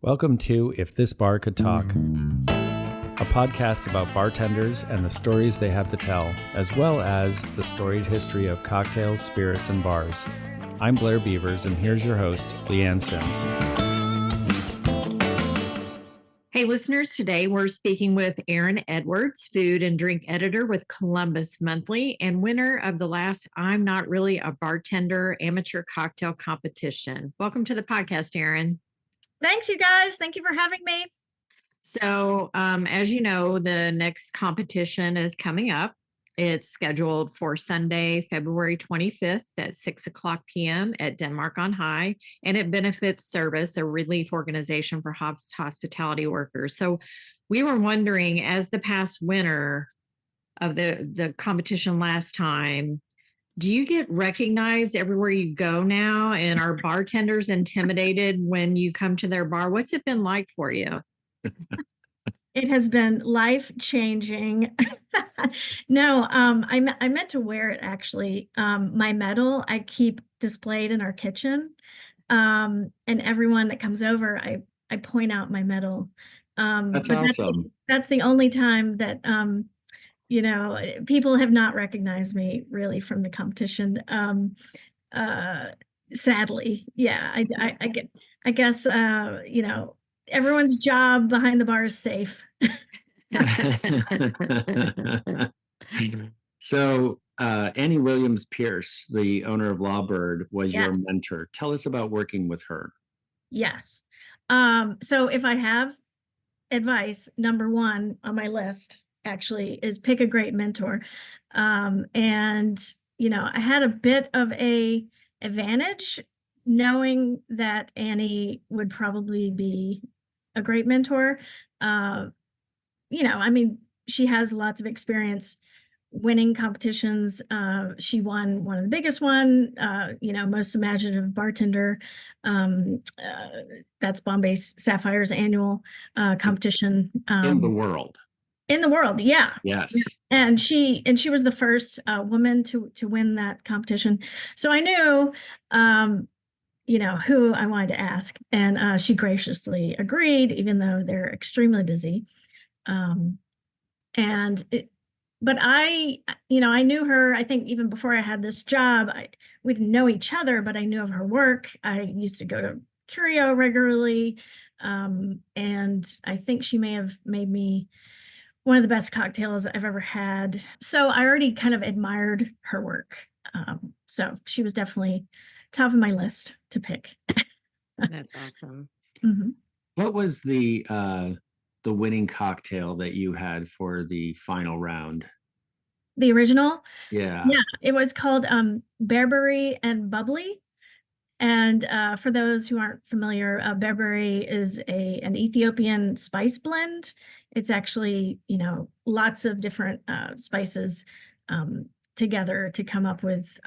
Welcome to If This Bar Could Talk, a podcast about bartenders and the stories they have to tell, as well as the storied history of cocktails, spirits, and bars. I'm Blair Beavers, and here's your host, Leanne Sims. Hey, listeners, today we're speaking with Erin Edwards, food and drink editor with Columbus Monthly and winner of the last I'm Not Really a Bartender amateur cocktail competition. Welcome to the podcast, Erin. Thanks, you guys. Thank you for having me. So, as you know, the next competition is coming up. It's scheduled for Sunday, February 25th at 6:00 p.m. at Denmark on High, and it benefits Service, a relief organization for hospitality workers. So we were wondering, as the past winner of the competition last time, do you get recognized everywhere you go now? And are bartenders intimidated when you come to their bar? What's it been like for you? It has been life-changing. No, I meant to wear it actually. My medal I keep displayed in our kitchen. And everyone that comes over, I point out my medal. That's but awesome. That's the only time that people have not recognized me really from the competition. Sadly, yeah, I guess everyone's job behind the bar is safe. So, Annie Williams Pierce, the owner of Lawbird, was your Yes. mentor. Tell us about working with her. Yes. So if I have advice, number one on my list actually is pick a great mentor. And I had a bit of a advantage knowing that Annie would probably be a great mentor. She has lots of experience winning competitions. She won one of the biggest one, most imaginative bartender. That's Bombay Sapphire's annual competition. In the world. In the world, yeah. Yes. And she was the first woman to win that competition. So I knew, who I wanted to ask, and she graciously agreed, even though they're extremely busy. But I knew her, I think even before I had this job. We didn't know each other, but I knew of her work. I used to go to Curio regularly. And I think she may have made me one of the best cocktails I've ever had. So I already kind of admired her work. So she was definitely top of my list to pick. That's awesome. Mm-hmm. What was the winning cocktail that you had for the final round? The original? Yeah. Yeah, it was called Bearberry and Bubbly. And for those who aren't familiar, bearberry is an Ethiopian spice blend. It's actually, lots of different spices together to come up with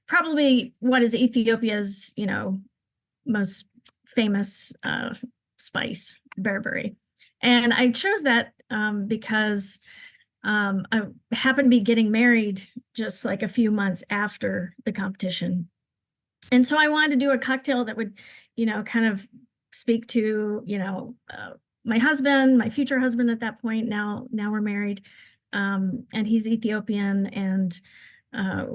probably what is Ethiopia's, most famous spice, bearberry. And I chose that because I happened to be getting married just like a few months after the competition. And so I wanted to do a cocktail that would, kind of speak to, my husband, my future husband at that point. Now we're married, and he's Ethiopian, and I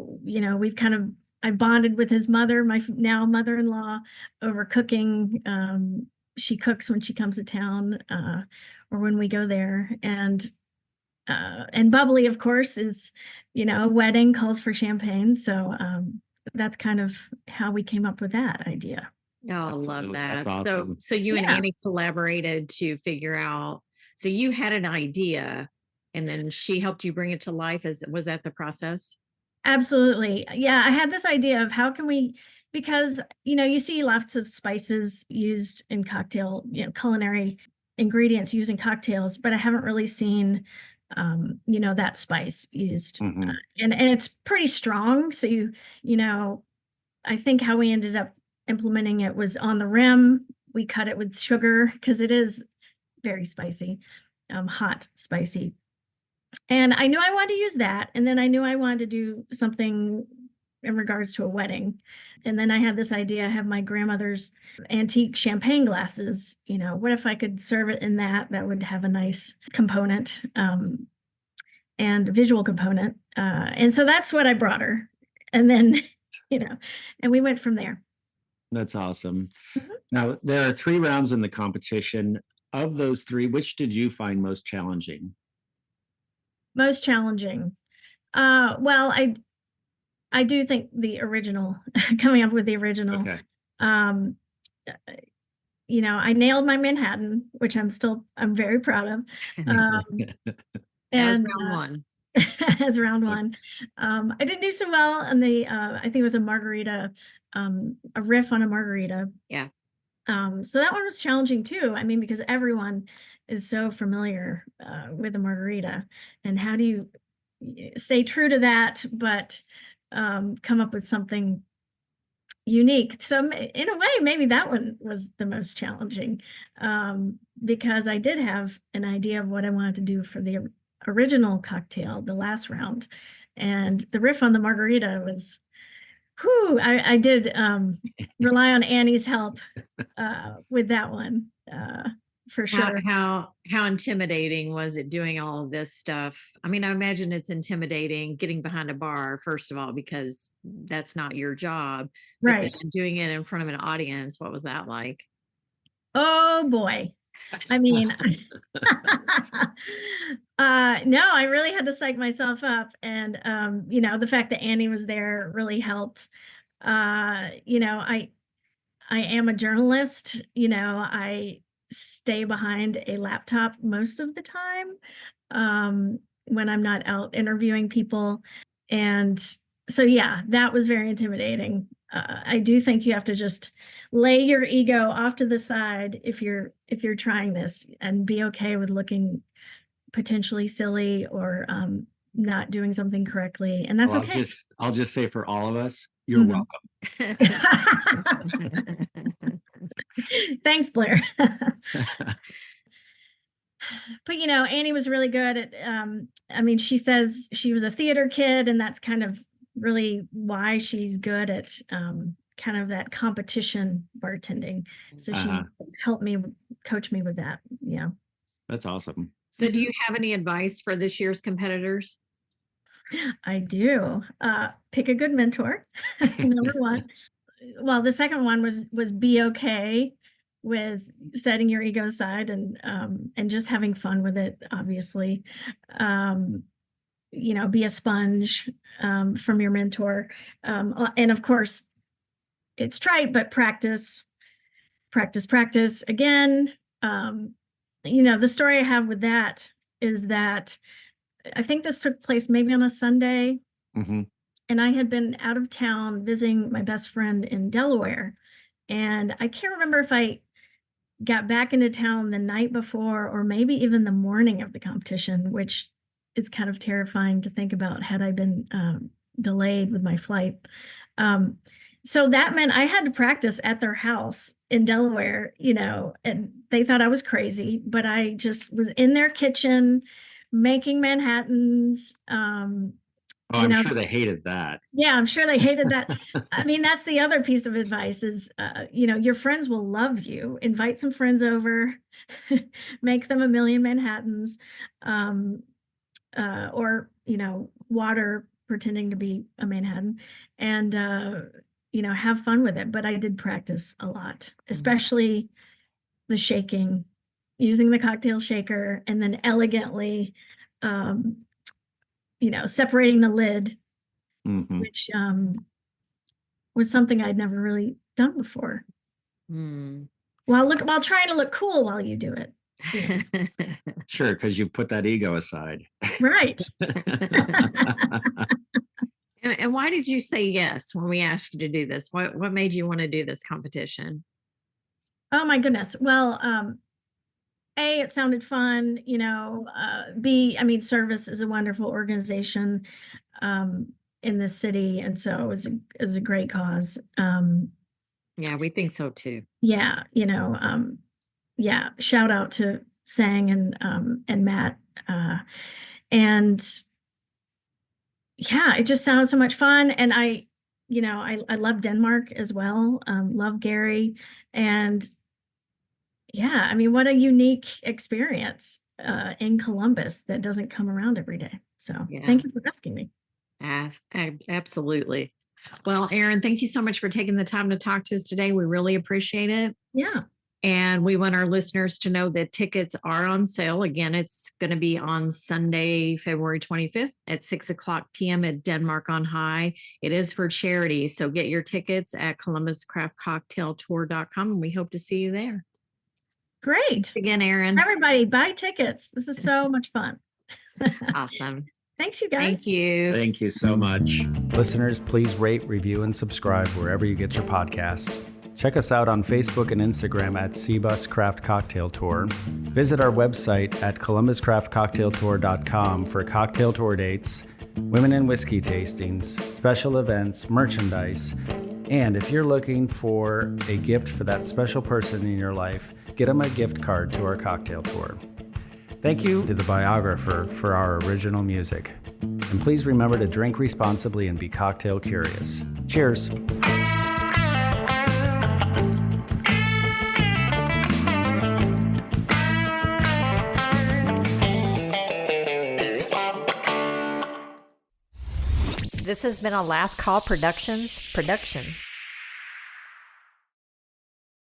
bonded with his mother, my now mother-in-law, over cooking. She cooks when she comes to town, or when we go there, and bubbly, of course, is, a wedding calls for champagne, so. That's kind of how we came up with that idea. Oh, I love that. That's awesome. So you and Annie collaborated to figure out, so you had an idea and then she helped you bring it to life. Was that the process? Absolutely. Yeah, I had this idea of how can we, because, you see lots of spices used in cocktail, culinary ingredients used in cocktails, but I haven't really seen that spice used. Mm-hmm. And it's pretty strong. So I think how we ended up implementing it was on the rim. We cut it with sugar because it is very spicy, hot, spicy. And I knew I wanted to use that. And then I knew I wanted to do something in regards to a wedding. And then I had this idea, I have my grandmother's antique champagne glasses. What if I could serve it in that? That would have a nice component, and visual component. And so that's what I brought her. And then, and we went from there. That's awesome. Mm-hmm. Now, there are 3 rounds in the competition. Of those 3, which did you find most challenging? Most challenging. Well, I do think the original, coming up with the original. Okay. I nailed my Manhattan, which I'm very proud of. And round one. As round one. I didn't do so well on the, I think it was a margarita, a riff on a margarita. Yeah. So that one was challenging too. I mean, because everyone is so familiar with the margarita, and how do you stay true to that, but come up with something unique? So in a way, maybe that one was the most challenging, because I did have an idea of what I wanted to do for the original cocktail, the last round, and the riff on the margarita was, I did rely on Annie's help with that one, for sure. How intimidating was it doing all of this stuff? I mean, I imagine it's intimidating getting behind a bar, first of all, because that's not your job. Right. But then doing it in front of an audience, what was that like? Oh boy. I mean, no, I really had to psych myself up. And, the fact that Annie was there really helped. I am a journalist, I stay behind a laptop most of the time, when I'm not out interviewing people. And so, yeah, that was very intimidating. I do think you have to just lay your ego off to the side if you're trying this, and be okay with looking potentially silly or not doing something correctly. And that's okay. I'll just say, for all of us, you're welcome. Thanks, Blair. But Annie was really good at, she says she was a theater kid, and that's kind of really why she's good at kind of that competition bartending. So she helped me, coach me with that. Yeah. That's awesome. So do you have any advice for this year's competitors? I do. Pick a good mentor. Number one. Well, the second one was be okay with setting your ego aside, and just having fun with it, obviously. Be a sponge from your mentor. And of course, it's trite, but practice again. The story I have with that is that I think this took place maybe on a Sunday. Mm-hmm. And I had been out of town visiting my best friend in Delaware. And I can't remember if I got back into town the night before, or maybe even the morning of the competition, which is kind of terrifying to think about had I been delayed with my flight. So that meant I had to practice at their house in Delaware, and they thought I was crazy, but I just was in their kitchen making Manhattans. I'm sure they hated that. Yeah, I'm sure they hated that. I mean, that's the other piece of advice is, your friends will love you. Invite some friends over, make them a million Manhattans, or, water pretending to be a Manhattan, and, have fun with it. But I did practice a lot, especially the shaking, using the cocktail shaker, and then elegantly, separating the lid, which was something I'd never really done before. While trying to look cool while you do it. Sure, because you put that ego aside. Right. And why did you say yes when we asked you to do this? What made you want to do this competition? Oh my goodness. Well, A, it sounded fun, B, Service is a wonderful organization in this city, and so it was a great cause. Yeah, we think so too. Yeah, shout out to Sang and Matt, and yeah, it just sounds so much fun. And I I love Denmark as well. Love Gary. And yeah, I mean, what a unique experience in Columbus that doesn't come around every day. So thank you for asking me. Absolutely. Well, Erin, thank you so much for taking the time to talk to us today. We really appreciate it. Yeah. And we want our listeners to know that tickets are on sale. Again, it's going to be on Sunday, February 25th at 6:00 p.m. at Denmark on High. It is for charity. So get your tickets at columbuscraftcocktailtour.com, and we hope to see you there. Great. Thanks again, Erin. Everybody buy tickets. This is so much fun. Awesome. Thanks, you guys. Thank you. Thank you so much. Listeners, please rate, review, and subscribe wherever you get your podcasts. Check us out on Facebook and Instagram at Seabus Craft Cocktail Tour. Visit our website at columbuscraftcocktailtour.com for cocktail tour dates, women and whiskey tastings, special events, merchandise, and if you're looking for a gift for that special person in your life, get them a gift card to our cocktail tour. Thank you to the biographer for our original music. And please remember to drink responsibly and be cocktail curious. Cheers. This has been a Last Call Productions production.